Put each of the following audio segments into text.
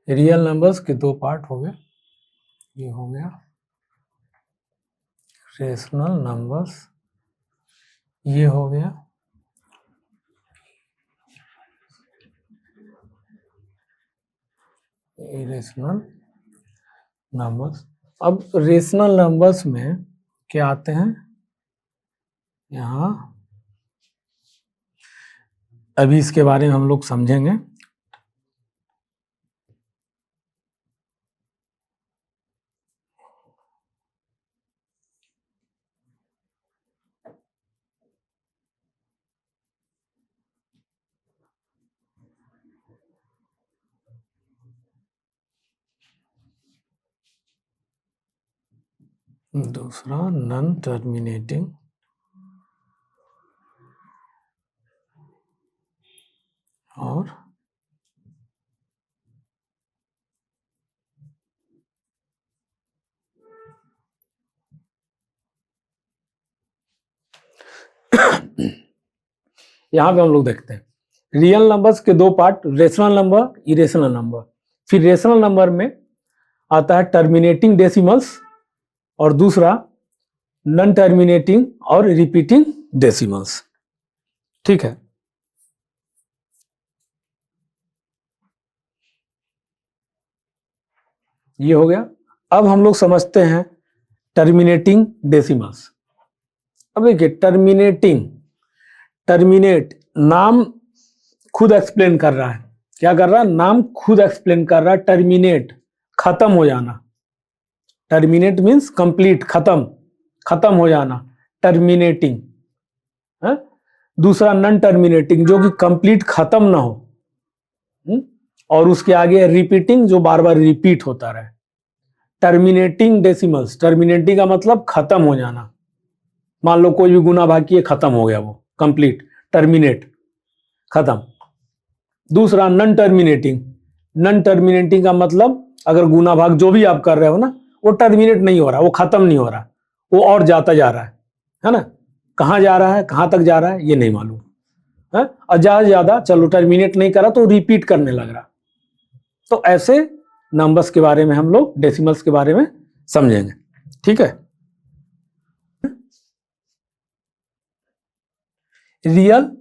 Real numbers के दो part हो गए, ये हो गया रेशनल नंबर्स, ये हो गया इरेशनल नंबर्स। अब रेशनल नंबर्स में क्या आते हैं यहाँ, अभी इसके बारे में हम लोग समझेंगे। दूसरा नॉन टर्मिनेटिंग और यहाँ पे हम लोग देखते हैं रियल नंबर्स के दो part, rational number, irrational number. फिर रेशनल नंबर में आता है टर्मिनेटिंग डेसिमल्स और दूसरा नॉन टर्मिनेटिंग और रिपीटिंग डेसिमल्स। ठीक है, ये हो गया। अब हम लोग समझते हैं टर्मिनेटिंग डेसिमल्स। अब देखिए टर्मिनेट नाम खुद एक्सप्लेन कर रहा है, क्या कर रहा है, नाम खुद एक्सप्लेन कर रहा है। टर्मिनेट खत्म हो जाना, टर्मिनेट मीन्स कंप्लीट, खत्म हो जाना, टर्मिनेटिंग है। दूसरा नॉन टर्मिनेटिंग जो कि कंप्लीट खत्म ना हो, और उसके आगे रिपीटिंग जो बार बार रिपीट होता रहे। टर्मिनेटिंग डेसिमल्स, टर्मिनेटिंग का मतलब खत्म हो जाना। मान लो कोई भी गुना भाग किए, खत्म हो गया वो, कंप्लीट, टर्मिनेट, खत्म। दूसरा नॉन टर्मिनेटिंग का मतलब अगर गुना भाग जो भी आप कर रहे हो ना, वो टर्मिनेट नहीं हो रहा, वो खत्म नहीं हो रहा, वो और जाता जा रहा है ना। कहाँ जा रहा है, कहाँ तक जा रहा है ये नहीं मालूम है, और ज्यादा चलो टर्मिनेट नहीं करा तो रिपीट करने लग रहा। तो ऐसे नंबर्स के बारे में हम लोग डेसिमल्स के बारे में समझेंगे। ठीक है, रियल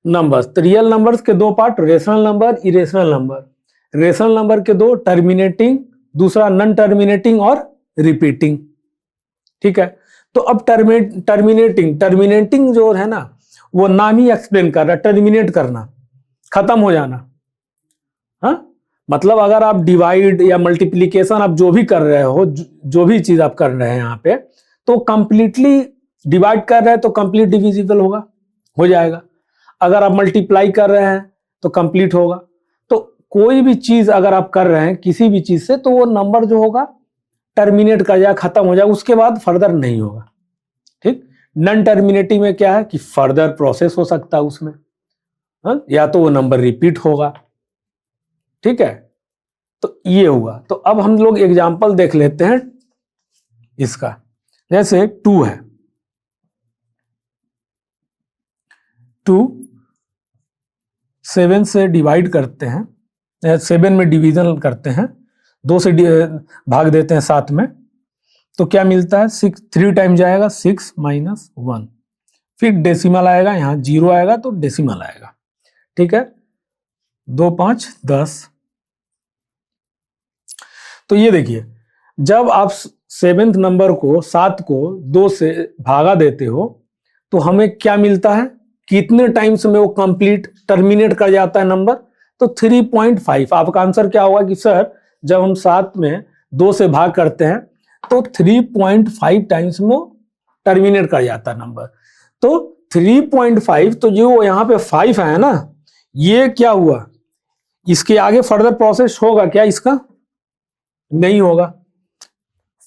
नंबर्स, तो रियल नंबर्स के दो part, rational number, irrational number. Rational number के दो, टर्मिनेटिंग, दूसरा नॉन टर्मिनेटिंग और रिपीटिंग। ठीक है, तो अब टर्मिनेटिंग जो है ना, वो नाम ही एक्सप्लेन कर रहा है, टर्मिनेट करना, खत्म हो जाना। हाँ, मतलब अगर आप डिवाइड या मल्टीप्लीकेशन आप जो भी कर रहे हो, जो भी चीज आप कर रहे हैं यहाँ पे, तो कंप्लीटली डिवाइड कर रहे हैं तो कंप्लीट डिविजिबल होगा, हो जाएगा। अगर आप मल्टीप्लाई कर रहे हैं तो कंप्लीट होगा। तो कोई भी चीज अगर आप कर रहे हैं किसी भी चीज से, तो वो नंबर जो होगा टर्मिनेट कर जाएगा, खत्म हो जाएगा, उसके बाद फर्दर नहीं होगा। ठीक, नॉन टर्मिनेटिंग में क्या है कि फर्दर प्रोसेस हो सकता है उसमें, या तो वो नंबर रिपीट होगा। ठीक है, तो ये हुआ। तो अब हम लोग एग्जांपल देख लेते हैं इसका। जैसे 2 है, 2 7 से डिवाइड करते हैं, 7 में डिवीजन करते हैं, 2 से भाग देते हैं 7 में, तो क्या मिलता है, 6, 3 टाइम जाएगा 6 माइनस 1, फिर डेसिमल आएगा, यहाँ 0 आएगा तो डेसिमल आएगा। ठीक है, 2 5 10। तो ये देखिए, जब आप 7th नंबर को 7 को 2 से भागा देते हो तो हमें क्या मिलता है, कितने टाइम्स में वो कंप्लीट टर्मिनेट कर जाता है नंबर, तो 3.5। आपका आंसर क्या होगा कि सर जब हम 7 में 2 से भाग करते हैं तो 3.5 टाइम्स में टर्मिनेट कर जाता है नंबर। तो 3.5, तो जो यहाँ पे 5 है ना, ये क्या हुआ, इसके आगे फर्दर प्रोसेस होगा क्या, इसका नहीं होगा।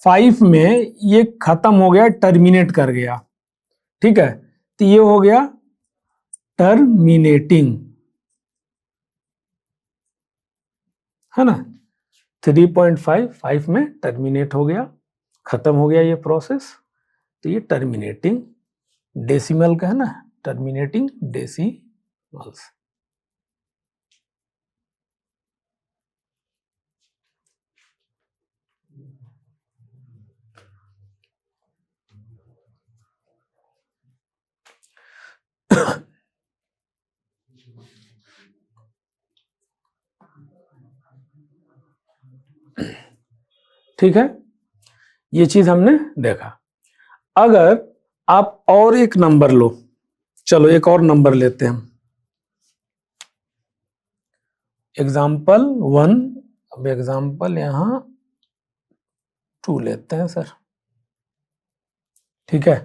5 में ये खत्म हो गया, टर्मिनेट कर गया। ठीक है, तो ये हो गया टर्मिनेटिंग, है ना। 3.5 5 में टर्मिनेट हो गया, खत्म हो गया ये प्रोसेस, तो ये टर्मिनेटिंग डेसिमल का है ना, टर्मिनेटिंग डेसिमल्स। ठीक है, ये चीज हमने देखा। अगर आप और एक नंबर लो, चलो एक और नंबर लेते हैं हम, एग्जाम्पल 1, अब एग्जाम्पल यहां 2 लेते हैं सर, ठीक है।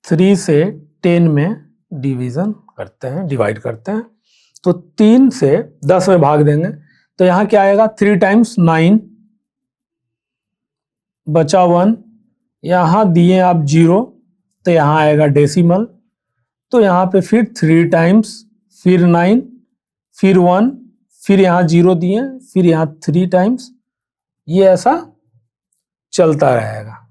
3 से 10 में डिवीजन करते हैं, डिवाइड करते हैं, तो 3 से 10 में भाग देंगे, तो यहां क्या आएगा 3 टाइम्स 9, बचा 1, यहां दिए आप 0, तो यहां आएगा डेसिमल, तो यहां पे फिर 3 टाइम्स, फिर 9, फिर 1, फिर यहां 0 दिए, फिर यहां 3 टाइम्स, ये ऐसा चलता रहेगा।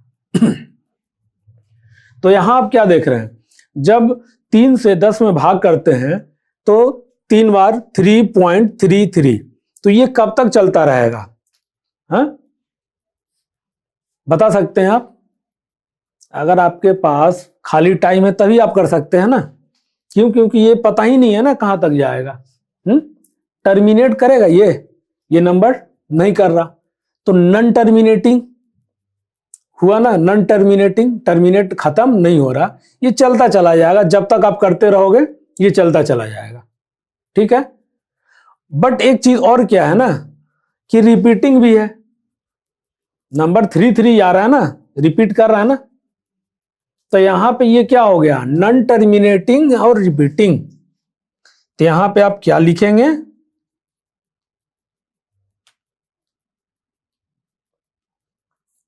तो यहां आप क्या देख रहे हैं, जब 3 से 10 में भाग करते हैं तो 3 बार 3.33, तो ये कब तक चलता रहेगा, हाँ बता सकते हैं आप? अगर आपके पास खाली टाइम है तभी आप कर सकते हैं ना, क्यों? क्योंकि ये पता ही नहीं है ना कहां तक जाएगा। टर्मिनेट करेगा ये नंबर नहीं कर रहा, तो नन टर्मिनेटिंग हुआ ना, नन टर्मिनेटिंग, टर्मिनेट खत्म नहीं हो रहा, ये चलता चला जाएगा, जब तक आप करते रहोगे ये चलता चला जाएगा, ठीक है। बट एक चीज और क्या है ना, कि रिपीटिंग भी है, नंबर 3 आ रहा है ना, रिपीट कर रहा है ना, तो यहां पे ये क्या हो गया, नन टर्मिनेटिंग और रिपीटिंग, तो यहां पे आप क्या लिखेंगे,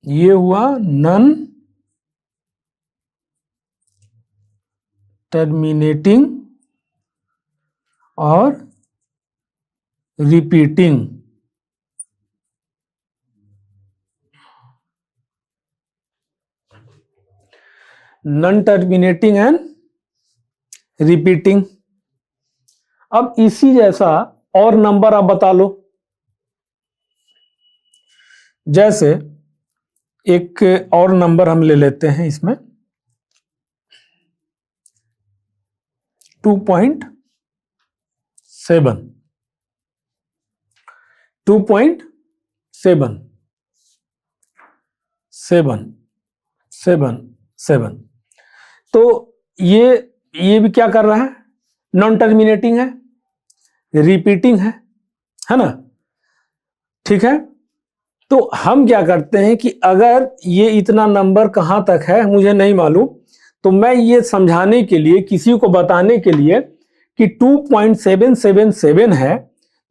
ये हुआ नन टर्मिनेटिंग और repeating. None terminating and repeating. अब इसी जैसा और नंबर आप बता लो, जैसे एक और नंबर हम ले लेते हैं इसमें 2.7 2.7 7 तो ये भी क्या कर रहा है, नॉन टर्मिनेटिंग है, रिपीटिंग है ना, ठीक है। तो हम क्या करते हैं कि अगर ये इतना नंबर कहां तक है मुझे नहीं मालूम, तो मैं ये समझाने के लिए, किसी को बताने के लिए कि 2.777 है,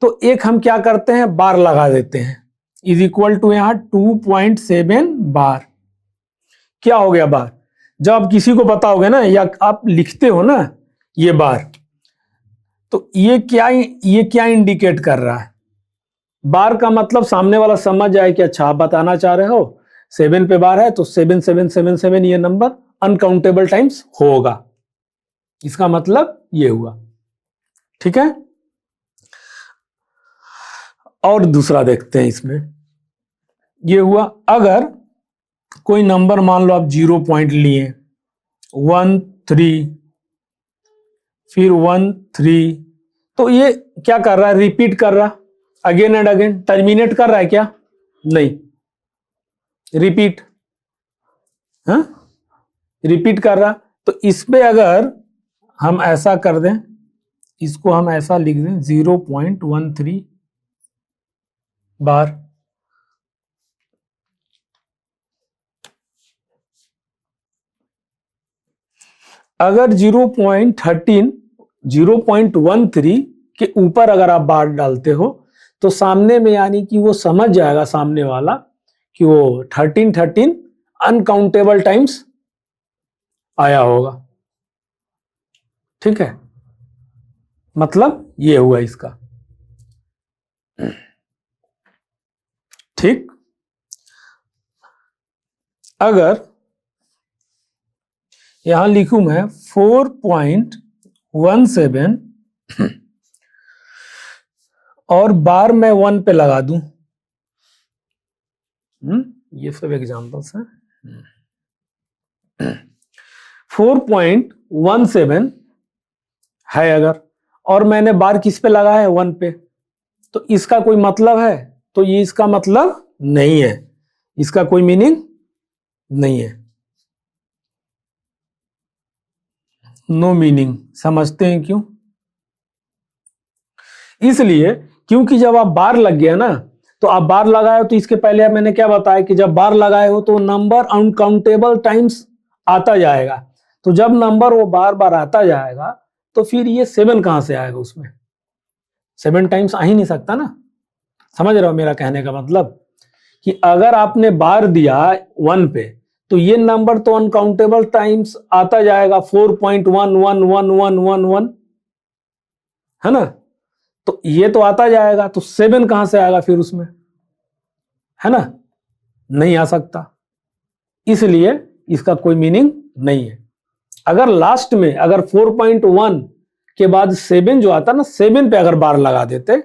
तो एक हम क्या करते हैं, बार लगा देते हैं, इज इक्वल टू यहां 2.7 बार। क्या हो गया बार, जब आप किसी को बताओगे ना, या आप लिखते हो ना ये बार, तो ये क्या इंडिकेट कर रहा है, बार का मतलब सामने वाला समझ जाए कि अच्छा आप बताना चाह रहे हो 7 पे बार है, तो 7777 ये नंबर अनकाउंटेबल टाइम्स होगा, इसका मतलब ये हुआ, ठीक है। और दूसरा देखते हैं इसमें, ये हुआ अगर कोई नंबर मान लो आप 0 पॉइंट लिए, 1 3 फिर 1 3, तो ये क्या कर रहा है, रिपीट कर रहा, अगेन एंड अगेन, टर्मिनेट कर रहा है क्या, नहीं, रिपीट, हाँ रिपीट कर रहा। तो इस पे अगर हम ऐसा कर दें, इसको हम ऐसा लिख दें 0.13 बार, अगर 0.13 के ऊपर अगर आप बार डालते हो, तो सामने में यानी कि वो समझ जाएगा सामने वाला कि वो 13 अनकाउंटेबल टाइम्स आया होगा, ठीक है, मतलब ये हुआ इसका, ठीक। अगर यहां लिखूं मैं 4.17 और बार मैं 1 पे लगा दूं, ये सब एग्जांपल्स हैं। 4.17 है अगर, और मैंने बार किस पे लगा है, 1 पे, तो इसका कोई मतलब है, तो ये इसका मतलब नहीं है, इसका कोई मीनिंग नहीं है। No meaning. समझते हैं क्यों? इसलिए क्योंकि जब आप बार लग गया ना, तो आप बार लगाए हो तो इसके पहले मैंने क्या बताया कि जब बार लगाए हो तो नंबर अनकाउंटेबल टाइम्स आता जाएगा। तो जब नंबर वो बार बार आता जाएगा तो फिर ये 7 कहां से आएगा? उसमें 7 टाइम्स आ ही नहीं सकता ना। समझ रहे हो मेरा कहने का मतलब? कि अगर आपने बार दिया 1 पे तो ये नंबर तो अनकाउंटेबल टाइम्स आता जाएगा, 4.11111 है ना। तो ये तो आता जाएगा, तो 7 कहां से आएगा फिर उसमें, है ना? नहीं आ सकता। इसलिए इसका कोई मीनिंग नहीं है। अगर लास्ट में अगर 4.1 के बाद 7 जो आता ना, 7 पे अगर बार लगा देते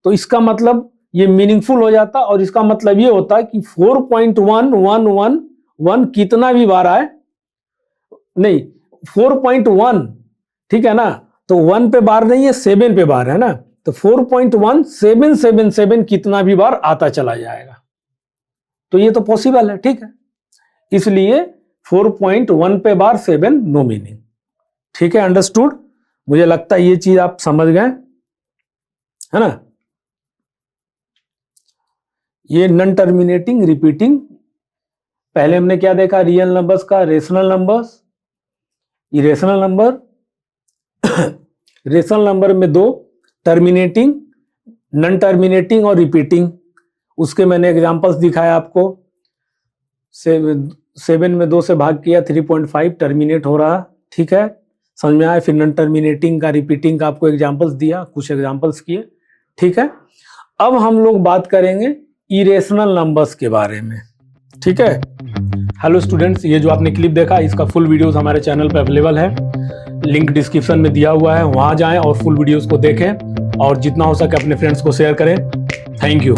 तो इसका मतलब ये मीनिंगफुल हो जाता, और इसका मतलब ये होता है कि 4.1111 कितना भी बार आए, नहीं 4.1, ठीक है ना, तो 1 पे बार नहीं है, 7 पे बार है ना, तो 4.1777 कितना भी बार आता चला जाएगा। तो ये तो पॉसिबल है, ठीक है। इसलिए 4.1 पे बार 7 नो मीनिंग। ठीक है, अंडरस्टूड? मुझे लगता है ये चीज आप समझ गए, है ना। ये नॉन टर्मिनेटिंग रिपीटिंग, पहले हमने क्या देखा? रियल नंबर्स का rational numbers, irrational number. Rational number में 2, टर्मिनेटिंग, नॉन टर्मिनेटिंग और रिपीटिंग। उसके मैंने एग्जांपल्स दिखाया आपको। 7 में 2 से भाग किया, 3.5 टर्मिनेट हो रहा, ठीक है, समझ में आया। फिर नॉन टर्मिनेटिंग का, रिपीटिंग का आपको एग्जांपल्स दिया, कुछ एग्जांपल्स किए, ठीक है। अब हम लोग बात करेंगे इरेशनल नंबर्स के बारे में, ठीक है। हेलो स्टूडेंट्स, ये जो आपने क्लिप देखा, इसका फुल वीडियोस हमारे चैनल पर अवेलेबल है, लिंक डिस्क्रिप्शन में दिया हुआ है, वहां जाएं और फुल वीडियोस को देखें और जितना हो सके अपने फ्रेंड्स को शेयर करें। Thank you.